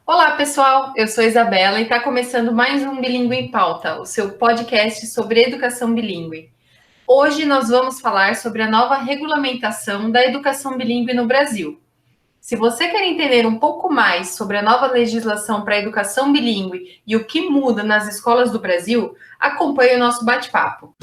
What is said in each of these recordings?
Olá, pessoal. Eu sou Isabela e está começando mais um Bilíngue em Pauta, o seu podcast sobre educação bilíngue. Hoje nós vamos falar sobre a nova regulamentação da educação bilíngue no Brasil. Se você quer entender um pouco mais sobre a nova legislação para a educação bilíngue e o que muda nas escolas do Brasil, acompanhe o nosso bate-papo.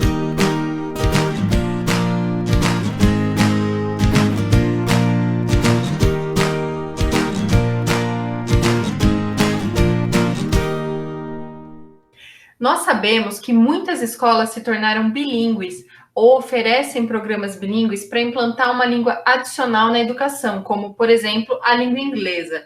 Nós sabemos que muitas escolas se tornaram bilíngues ou oferecem programas bilíngues para implantar uma língua adicional na educação, como, por exemplo, a língua inglesa.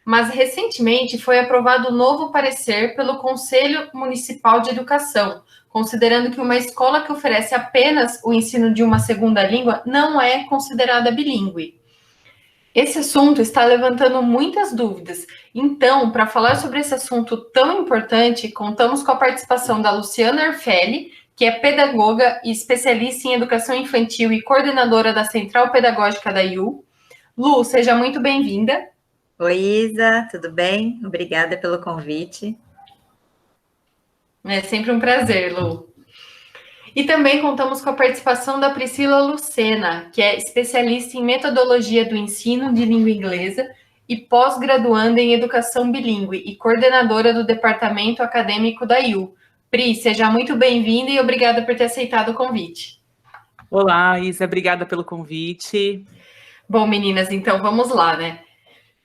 Mas recentemente foi aprovado um novo parecer pelo Conselho Municipal de Educação, considerando que uma escola que oferece apenas o ensino de uma segunda língua não é considerada bilíngue. Esse assunto está levantando muitas dúvidas. Então, para falar sobre esse assunto tão importante, contamos com a participação da Luciana Arfelli, que é pedagoga e especialista em educação infantil e coordenadora da Central Pedagógica da IU. Lu, seja muito bem-vinda. Oi, Isa, tudo bem? Obrigada pelo convite. É sempre um prazer, Lu. E também contamos com a participação da Priscila Lucena, que é especialista em metodologia do ensino de língua inglesa e pós-graduanda em educação bilíngue e coordenadora do departamento acadêmico da IU. Pri, seja muito bem-vinda e obrigada por ter aceitado o convite. Olá, Isa, obrigada pelo convite. Bom, meninas, então vamos lá, né?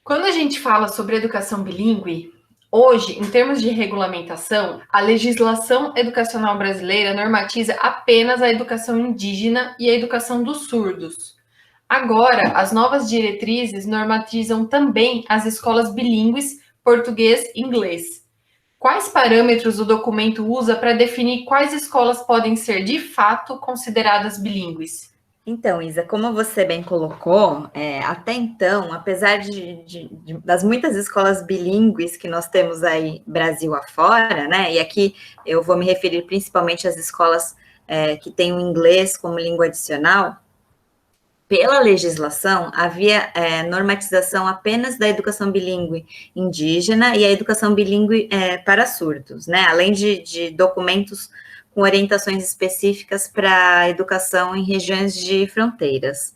Quando a gente fala sobre educação bilíngue, hoje, em termos de regulamentação, a legislação educacional brasileira normatiza apenas a educação indígena e a educação dos surdos. Agora, as novas diretrizes normatizam também as escolas bilíngues português e inglês. Quais parâmetros o documento usa para definir quais escolas podem ser, de fato, consideradas bilíngues? Então, Isa, como você bem colocou, até então, apesar das muitas escolas bilíngues que nós temos aí Brasil afora, né, e aqui eu vou me referir principalmente às escolas que têm o inglês como língua adicional, pela legislação, havia normatização apenas da educação bilíngue indígena e a educação bilíngue para surdos, né, além de documentos com orientações específicas para a educação em regiões de fronteiras.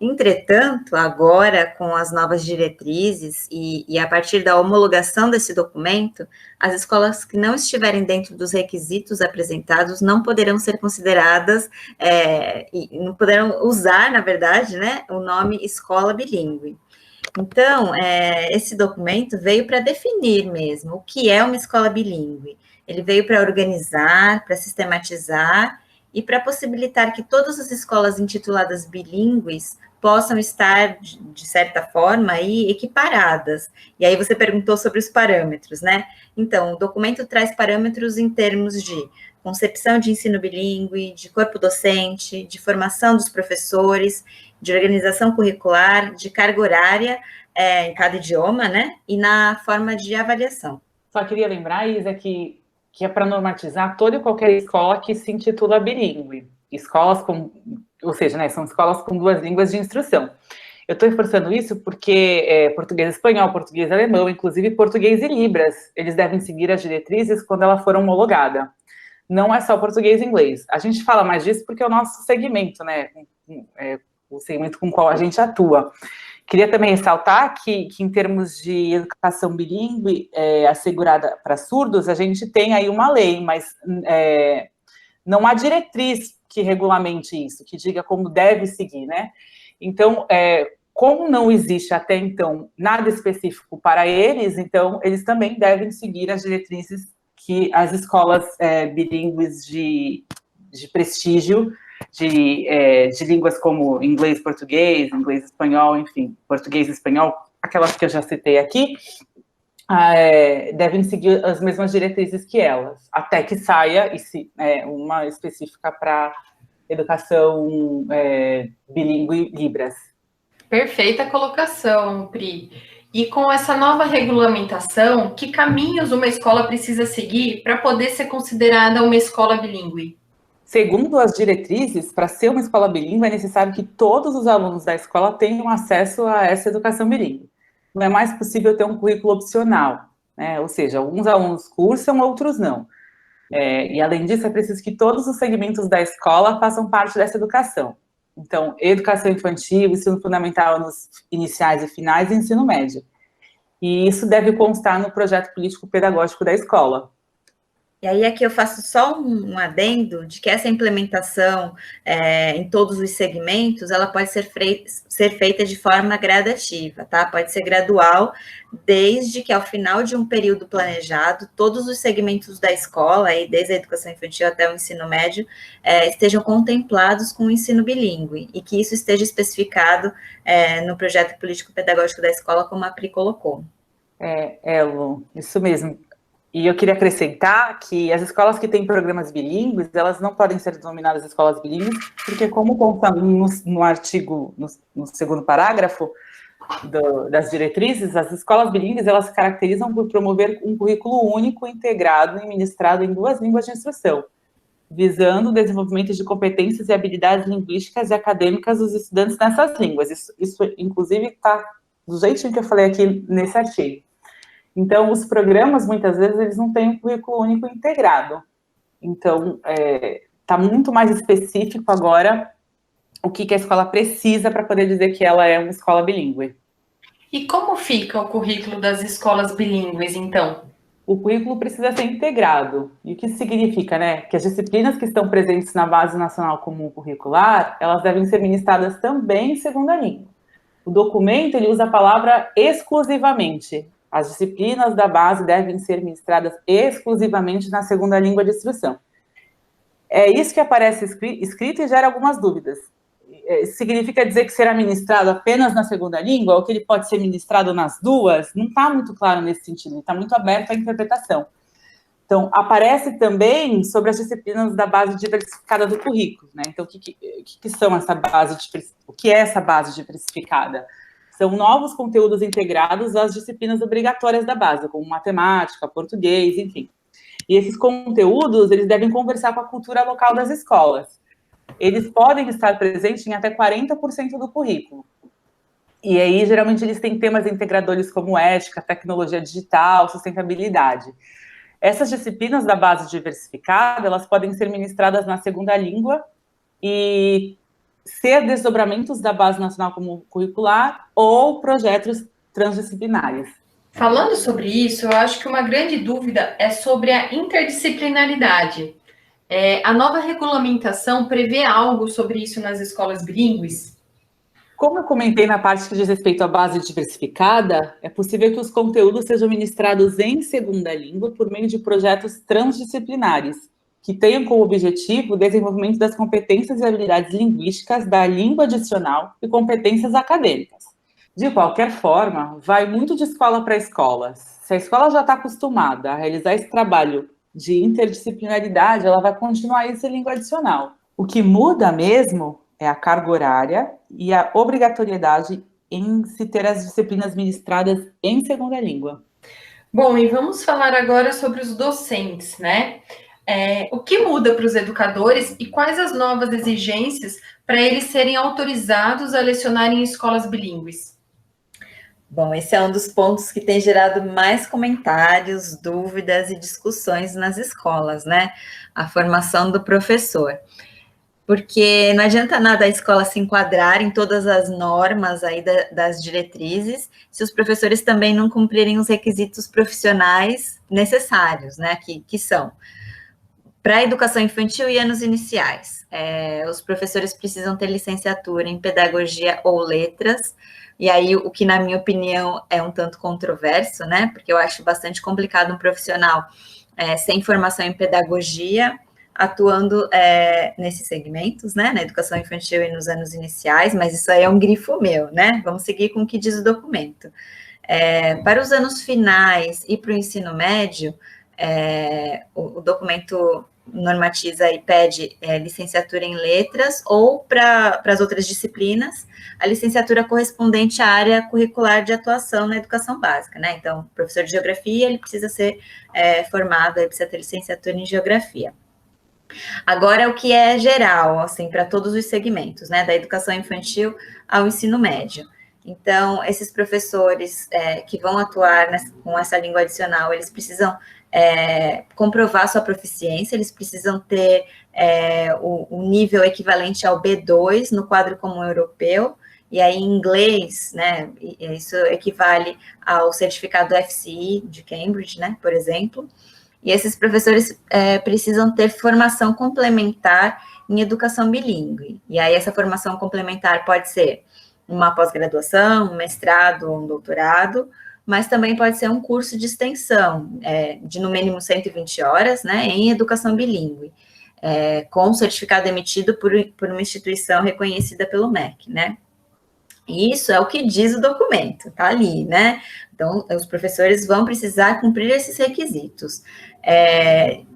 Entretanto, agora, com as novas diretrizes e a partir da homologação desse documento, as escolas que não estiverem dentro dos requisitos apresentados não poderão ser consideradas, e não poderão usar, na verdade, né, o nome escola bilíngue. Então, esse documento veio para definir mesmo o que é uma escola bilíngue. Ele veio para organizar, para sistematizar e para possibilitar que todas as escolas intituladas bilíngues possam estar, de certa forma, aí, equiparadas. E aí você perguntou sobre os parâmetros, né? Então, o documento traz parâmetros em termos de concepção de ensino bilíngue, de corpo docente, de formação dos professores, de organização curricular, de carga horária em cada idioma, né? E na forma de avaliação. Só queria lembrar, Isa, que é para normatizar toda e qualquer escola que se intitula bilíngue. Escolas com, ou seja, né, são escolas com duas línguas de instrução. Eu estou reforçando isso porque português e espanhol, português e alemão, inclusive português e libras, eles devem seguir as diretrizes quando ela for homologada. Não é só português e inglês. A gente fala mais disso porque é o nosso segmento, né? O segmento com o qual a gente atua. Queria também ressaltar que em termos de educação bilíngue assegurada para surdos, a gente tem aí uma lei, mas não há diretriz que regulamente isso, que diga como deve seguir, né? Então, como não existe até então nada específico para eles, então eles também devem seguir as diretrizes que as escolas bilíngues de prestígio, de línguas como inglês, português, inglês, espanhol, enfim, português e espanhol, aquelas que eu já citei aqui, devem seguir as mesmas diretrizes que elas, até que saia uma específica para educação bilíngue Libras. Perfeita colocação, Pri. E com essa nova regulamentação, que caminhos uma escola precisa seguir para poder ser considerada uma escola bilíngue? Segundo as diretrizes, para ser uma escola bilíngue, é necessário que todos os alunos da escola tenham acesso a essa educação bilíngue. não é mais possível ter um currículo opcional, né? Ou seja, alguns alunos cursam, outros não. E, além disso, é preciso que todos os segmentos da escola façam parte dessa educação. Então, educação infantil, ensino fundamental nos iniciais e finais e ensino médio. E isso deve constar no projeto político-pedagógico da escola. E aí aqui eu faço só um adendo de que essa implementação em todos os segmentos, ela pode ser feita de forma gradativa, tá? Pode ser gradual, desde que ao final de um período planejado, todos os segmentos da escola, aí, desde a educação infantil até o ensino médio, estejam contemplados com o ensino bilíngue, e que isso esteja especificado no projeto político-pedagógico da escola, como a Pri colocou. Lu, isso mesmo. E eu queria acrescentar que as escolas que têm programas bilíngues, elas não podem ser denominadas escolas bilíngues, porque como consta no artigo, no segundo parágrafo das diretrizes, as escolas bilíngues, elas se caracterizam por promover um currículo único, integrado e ministrado em 2 línguas de instrução, visando o desenvolvimento de competências e habilidades linguísticas e acadêmicas dos estudantes nessas línguas. Isso inclusive, está do jeitinho que eu falei aqui nesse artigo. Então, os programas, muitas vezes, eles não têm um currículo único integrado. Então, está muito mais específico agora o que a escola precisa para poder dizer que ela é uma escola bilíngue. E como fica o currículo das escolas bilíngues, então? O currículo precisa ser integrado. E o que isso significa, né? Que as disciplinas que estão presentes na Base Nacional Comum Curricular, elas devem ser ministradas também em segunda língua. O documento, ele usa a palavra exclusivamente. As disciplinas da base devem ser ministradas exclusivamente na segunda língua de instrução. É isso que aparece escrito e gera algumas dúvidas. Significa dizer que será ministrado apenas na segunda língua, ou que ele pode ser ministrado nas duas? Não está muito claro nesse sentido, está muito aberto à interpretação. Então, aparece também sobre as disciplinas da base diversificada do currículo, né? Então, o que são essa base, o que é essa base diversificada? São novos conteúdos integrados às disciplinas obrigatórias da base, como matemática, português, enfim. E esses conteúdos, eles devem conversar com a cultura local das escolas. Eles podem estar presentes em até 40% do currículo. E aí, geralmente, eles têm temas integradores como ética, tecnologia digital, sustentabilidade. Essas disciplinas da base diversificada, elas podem ser ministradas na segunda língua e ser desdobramentos da Base Nacional Comum Curricular ou projetos transdisciplinares. Falando sobre isso, eu acho que uma grande dúvida é sobre a interdisciplinaridade. A nova regulamentação prevê algo sobre isso nas escolas bilíngues? Como eu comentei na parte que diz respeito à base diversificada, é possível que os conteúdos sejam ministrados em segunda língua por meio de projetos transdisciplinares, que tenham como objetivo o desenvolvimento das competências e habilidades linguísticas da língua adicional e competências acadêmicas. De qualquer forma, vai muito de escola para escola. Se a escola já está acostumada a realizar esse trabalho de interdisciplinaridade, ela vai continuar esse língua adicional. O que muda mesmo é a carga horária e a obrigatoriedade em se ter as disciplinas ministradas em segunda língua. Bom, e vamos falar agora sobre os docentes, né? O que muda para os educadores e quais as novas exigências para eles serem autorizados a lecionar em escolas bilíngues? Bom, esse é um dos pontos que tem gerado mais comentários, dúvidas e discussões nas escolas, né? A formação do professor. Porque não adianta nada a escola se enquadrar em todas as normas aí das diretrizes, se os professores também não cumprirem os requisitos profissionais necessários, né? Que são para a educação infantil e anos iniciais. Os professores precisam ter licenciatura em pedagogia ou letras, e aí o que, na minha opinião, é um tanto controverso, né? Porque eu acho bastante complicado um profissional sem formação em pedagogia, atuando nesses segmentos, né? Na educação infantil e nos anos iniciais, mas isso aí é um grifo meu, né? Vamos seguir com o que diz o documento. Para os anos finais e para o ensino médio, o documento normatiza e pede licenciatura em letras ou para as outras disciplinas, a licenciatura correspondente à área curricular de atuação na educação básica, né? Então, professor de geografia, ele precisa ser formado, ele precisa ter licenciatura em geografia. Agora, o que é geral, assim, para todos os segmentos, né? Da educação infantil ao ensino médio. Então, esses professores que vão atuar com essa língua adicional, eles precisam comprovar sua proficiência, eles precisam ter o nível equivalente ao B2 no quadro comum europeu, e aí em inglês, né, isso equivale ao certificado FCE de Cambridge, né, por exemplo, e esses professores precisam ter formação complementar em educação bilíngue, e aí essa formação complementar pode ser uma pós-graduação, um mestrado ou um doutorado, mas também pode ser um curso de extensão, de no mínimo 120 horas, né, em educação bilíngue, com certificado emitido por uma instituição reconhecida pelo MEC, né. Isso é o que diz o documento, tá ali, né? Então, os professores vão precisar cumprir esses requisitos.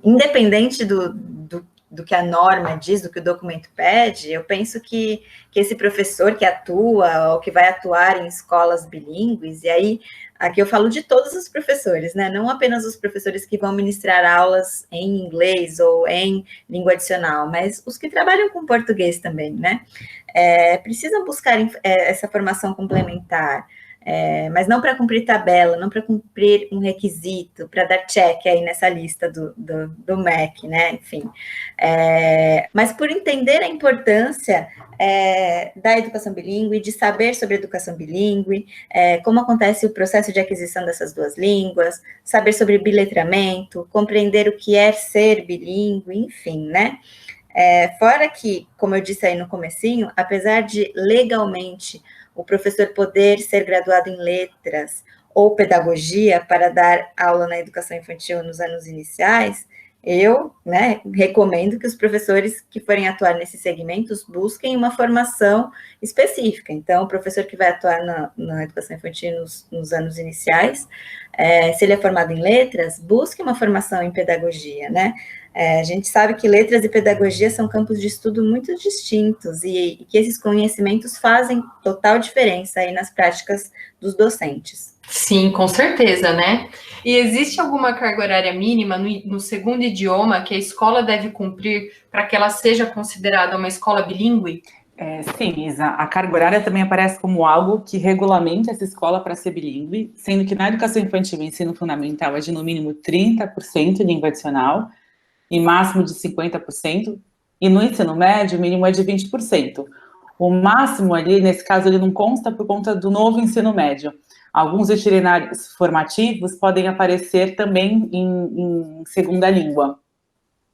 Independente do que a norma diz, do que o documento pede, eu penso que esse professor que atua ou que vai atuar em escolas bilíngues, e aí aqui eu falo de todos os professores, né? Não apenas os professores que vão ministrar aulas em inglês ou em língua adicional, mas os que trabalham com português também, né? Precisam buscar essa formação complementar, mas não para cumprir tabela, não para cumprir um requisito, para dar check aí nessa lista do MEC, né? Enfim, mas por entender a importância da educação bilíngue, de saber sobre educação bilíngue, como acontece o processo de aquisição dessas duas línguas, saber sobre biletramento, compreender o que é ser bilíngue, enfim, né? Fora que, como eu disse aí no comecinho, apesar de legalmente o professor poder ser graduado em letras ou pedagogia para dar aula na educação infantil nos anos iniciais, eu, né, recomendo que os professores que forem atuar nesses segmentos busquem uma formação específica. Então, o professor que vai atuar na educação infantil nos anos iniciais, se ele é formado em letras, busque uma formação em pedagogia, né? A gente sabe que letras e pedagogia são campos de estudo muito distintos e que esses conhecimentos fazem total diferença aí nas práticas dos docentes. Sim, com certeza, né? E existe alguma carga horária mínima no segundo idioma que a escola deve cumprir para que ela seja considerada uma escola bilíngue? Sim, Isa, a carga horária também aparece como algo que regulamenta essa escola para ser bilíngue, sendo que na educação infantil e ensino fundamental é de no mínimo 30% língua adicional, e máximo de 50%, e no ensino médio, o mínimo é de 20%. O máximo ali, nesse caso, ele não consta por conta do novo ensino médio. Alguns itinerários formativos podem aparecer também em segunda língua,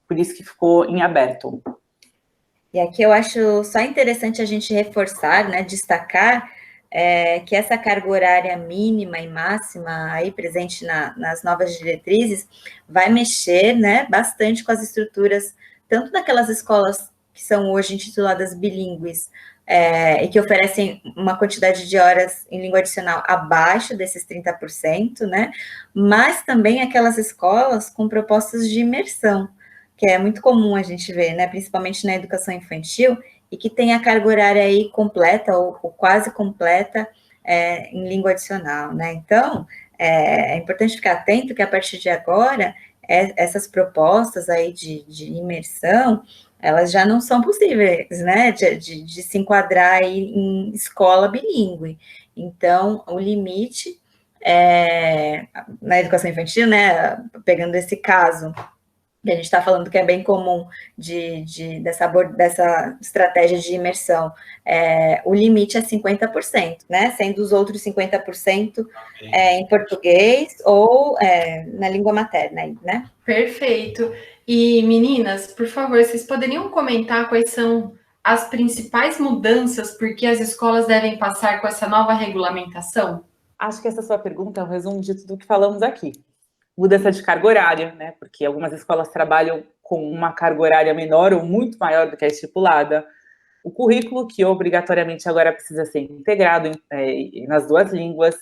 por isso que ficou em aberto. E aqui eu acho só interessante a gente reforçar, né, destacar que essa carga horária mínima e máxima aí presente nas novas diretrizes vai mexer, né, bastante com as estruturas, tanto daquelas escolas que são hoje intituladas bilíngues, e que oferecem uma quantidade de horas em língua adicional abaixo desses 30%, né, mas também aquelas escolas com propostas de imersão, que é muito comum a gente ver, né, principalmente na educação infantil, e que tem a carga horária aí completa ou quase completa em língua adicional, né? Então, é importante ficar atento que a partir de agora, essas propostas aí de imersão, elas já não são possíveis, né, de se enquadrar aí em escola bilíngue. Então, o limite na educação infantil, né, pegando esse caso, que a gente está falando que é bem comum dessa estratégia de imersão, o limite é 50%, né? Sendo os outros 50% em português ou na língua materna, né? Perfeito. E, meninas, por favor, vocês poderiam comentar quais são as principais mudanças por que as escolas devem passar com essa nova regulamentação? Acho que essa sua pergunta é um resumo de tudo que falamos aqui. Mudança de carga horária, né? Porque algumas escolas trabalham com uma carga horária menor ou muito maior do que a estipulada. O currículo, que obrigatoriamente agora precisa ser integrado nas duas línguas.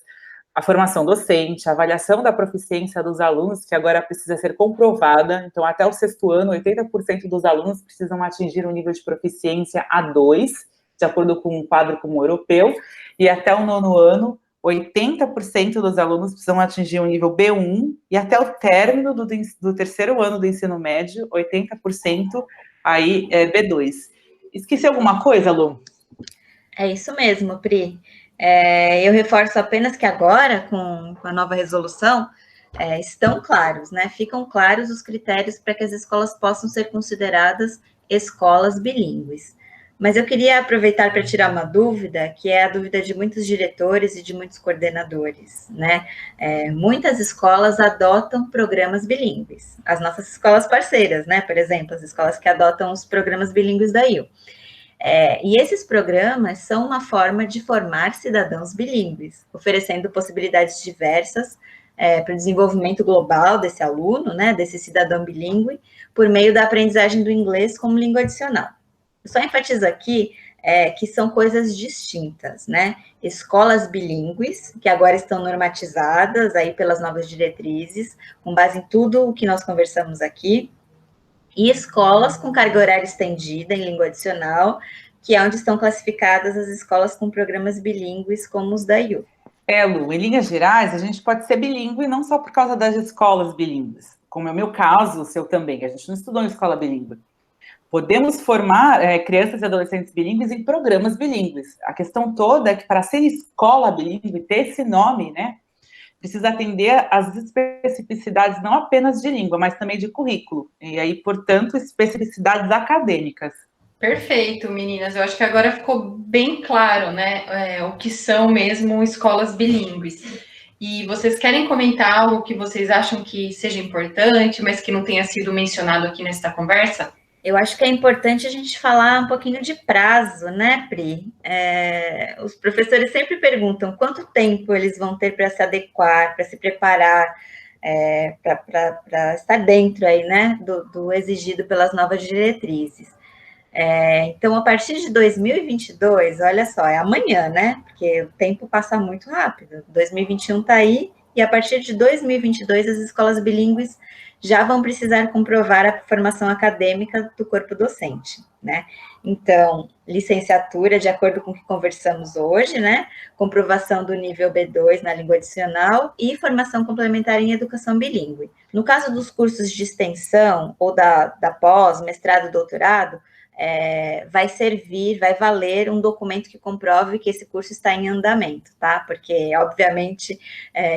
A formação docente, a avaliação da proficiência dos alunos, que agora precisa ser comprovada. Então, até o sexto ano, 80% dos alunos precisam atingir um nível de proficiência A2, de acordo com o quadro comum europeu. E até o nono ano, 80% dos alunos precisam atingir um nível B1, e até o término do terceiro ano do ensino médio, 80% aí é B2. Esqueci alguma coisa, Lu? É isso mesmo, Pri. Eu reforço apenas que agora, com a nova resolução, estão claros, né? Ficam claros os critérios para que as escolas possam ser consideradas escolas bilíngues. Mas eu queria aproveitar para tirar uma dúvida, que é a dúvida de muitos diretores e de muitos coordenadores, né? Muitas escolas adotam programas bilíngues, as nossas escolas parceiras, né? Por exemplo, as escolas que adotam os programas bilíngues da IU. E esses programas são uma forma de formar cidadãos bilíngues, oferecendo possibilidades diversas para o desenvolvimento global desse aluno, né, desse cidadão bilíngue, por meio da aprendizagem do inglês como língua adicional. Eu só enfatizo aqui que são coisas distintas, né? Escolas bilíngues, que agora estão normatizadas aí pelas novas diretrizes, com base em tudo o que nós conversamos aqui, e escolas com carga horária estendida em língua adicional, que é onde estão classificadas as escolas com programas bilíngues, como os da IU. Lu, em linhas gerais, a gente pode ser bilíngue não só por causa das escolas bilíngues, como é o meu caso, o seu também, a gente não estudou em escola bilíngue. Podemos formar crianças e adolescentes bilíngues em programas bilíngues. A questão toda é que para ser escola bilíngue, ter esse nome, né, precisa atender às especificidades não apenas de língua, mas também de currículo. E aí, portanto, especificidades acadêmicas. Perfeito, meninas. Eu acho que agora ficou bem claro, né, o que são mesmo escolas bilíngues. E vocês querem comentar algo que vocês acham que seja importante, mas que não tenha sido mencionado aqui nesta conversa? Eu acho que é importante a gente falar um pouquinho de prazo, né, Pri? Os professores sempre perguntam quanto tempo eles vão ter para se adequar, para se preparar, para estar dentro aí, né, do exigido pelas novas diretrizes. Então, a partir de 2022, olha só, é amanhã, né? Porque o tempo passa muito rápido. 2021 está aí, e a partir de 2022, as escolas bilíngues já vão precisar comprovar a formação acadêmica do corpo docente, né? Então, licenciatura, de acordo com o que conversamos hoje, né? Comprovação do nível B2 na língua adicional e formação complementar em educação bilíngue. No caso dos cursos de extensão ou da pós, mestrado, doutorado, vai valer um documento que comprove que esse curso está em andamento, tá? Porque, obviamente,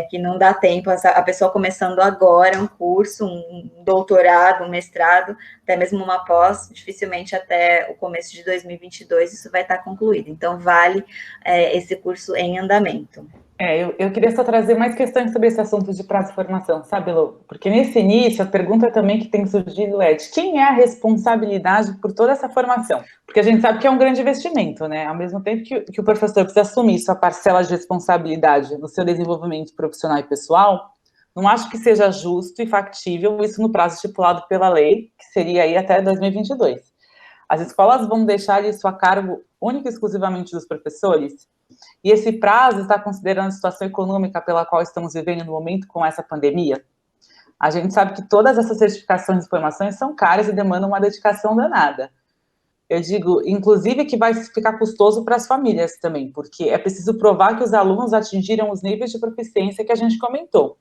que não dá tempo, a pessoa começando agora um curso, um doutorado, um mestrado, até mesmo uma pós, dificilmente até o começo de 2022 isso vai estar concluído. Então, vale esse curso em andamento. Eu queria só trazer mais questões sobre esse assunto de prazo de formação, sabe, Lu? Porque nesse início, a pergunta também que tem surgido é de quem é a responsabilidade por toda essa formação? Porque a gente sabe que é um grande investimento, né? Ao mesmo tempo que o professor precisa assumir sua parcela de responsabilidade no seu desenvolvimento profissional e pessoal, não acho que seja justo e factível isso no prazo estipulado pela lei, que seria aí até 2022. As escolas vão deixar isso a cargo única e exclusivamente dos professores? E esse prazo está considerando a situação econômica pela qual estamos vivendo no momento com essa pandemia? A gente sabe que todas essas certificações e formações são caras e demandam uma dedicação danada. Eu digo, inclusive, que vai ficar custoso para as famílias também, porque é preciso provar que os alunos atingiram os níveis de proficiência que a gente comentou.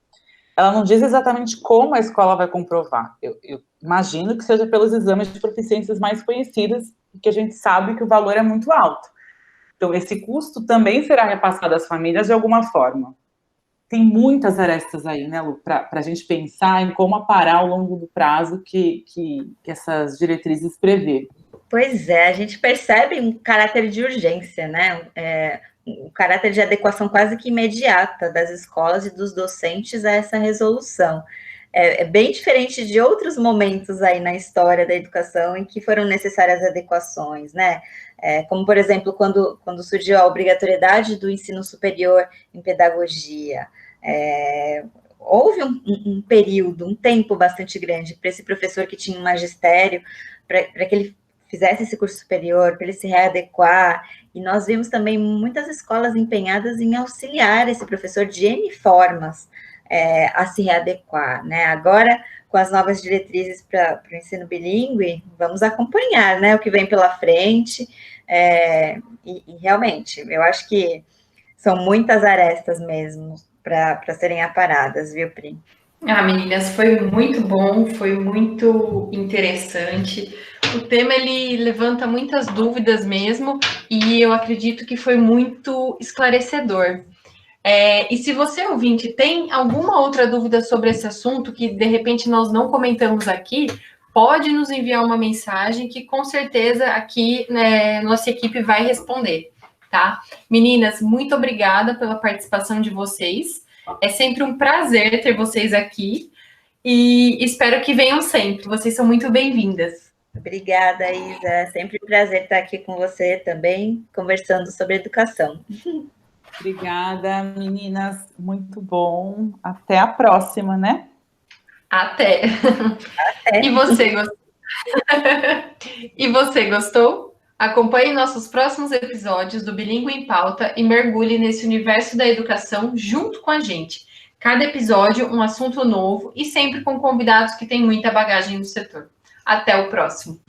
Ela não diz exatamente como a escola vai comprovar. Eu imagino que seja pelos exames de proficiências mais conhecidos, porque a gente sabe que o valor é muito alto. Então, esse custo também será repassado às famílias de alguma forma. Tem muitas arestas aí, né, Lu, para a gente pensar em como aparar ao longo do prazo que essas diretrizes prevê. Pois é, a gente percebe um caráter de urgência, né? Um caráter de adequação quase que imediata das escolas e dos docentes a essa resolução. É bem diferente de outros momentos aí na história da educação em que foram necessárias adequações, né? Como, por exemplo, quando surgiu a obrigatoriedade do ensino superior em pedagogia. Houve um período, um tempo bastante grande para esse professor que tinha um magistério, para que ele fizesse esse curso superior, para ele se readequar, e nós vimos também muitas escolas empenhadas em auxiliar esse professor de N formas a se readequar, né? Agora, com as novas diretrizes para o ensino bilíngue, vamos acompanhar, né, o que vem pela frente, e realmente, eu acho que são muitas arestas mesmo para serem aparadas, viu, Pri? Meninas, foi muito bom, foi muito interessante. O tema, ele levanta muitas dúvidas mesmo, e eu acredito que foi muito esclarecedor. E se você, ouvinte, tem alguma outra dúvida sobre esse assunto que, de repente, nós não comentamos aqui, pode nos enviar uma mensagem que, com certeza, aqui, né, nossa equipe vai responder, tá? Meninas, muito obrigada pela participação de vocês. É sempre um prazer ter vocês aqui e espero que venham sempre. Vocês são muito bem-vindas. Obrigada, Isa. É sempre um prazer estar aqui com você também, conversando sobre educação. Obrigada, meninas. Muito bom. Até a próxima, né? Até. E você gostou? E você gostou? Acompanhe nossos próximos episódios do Bilíngue em Pauta e mergulhe nesse universo da educação junto com a gente. Cada episódio, um assunto novo e sempre com convidados que têm muita bagagem no setor. Até o próximo.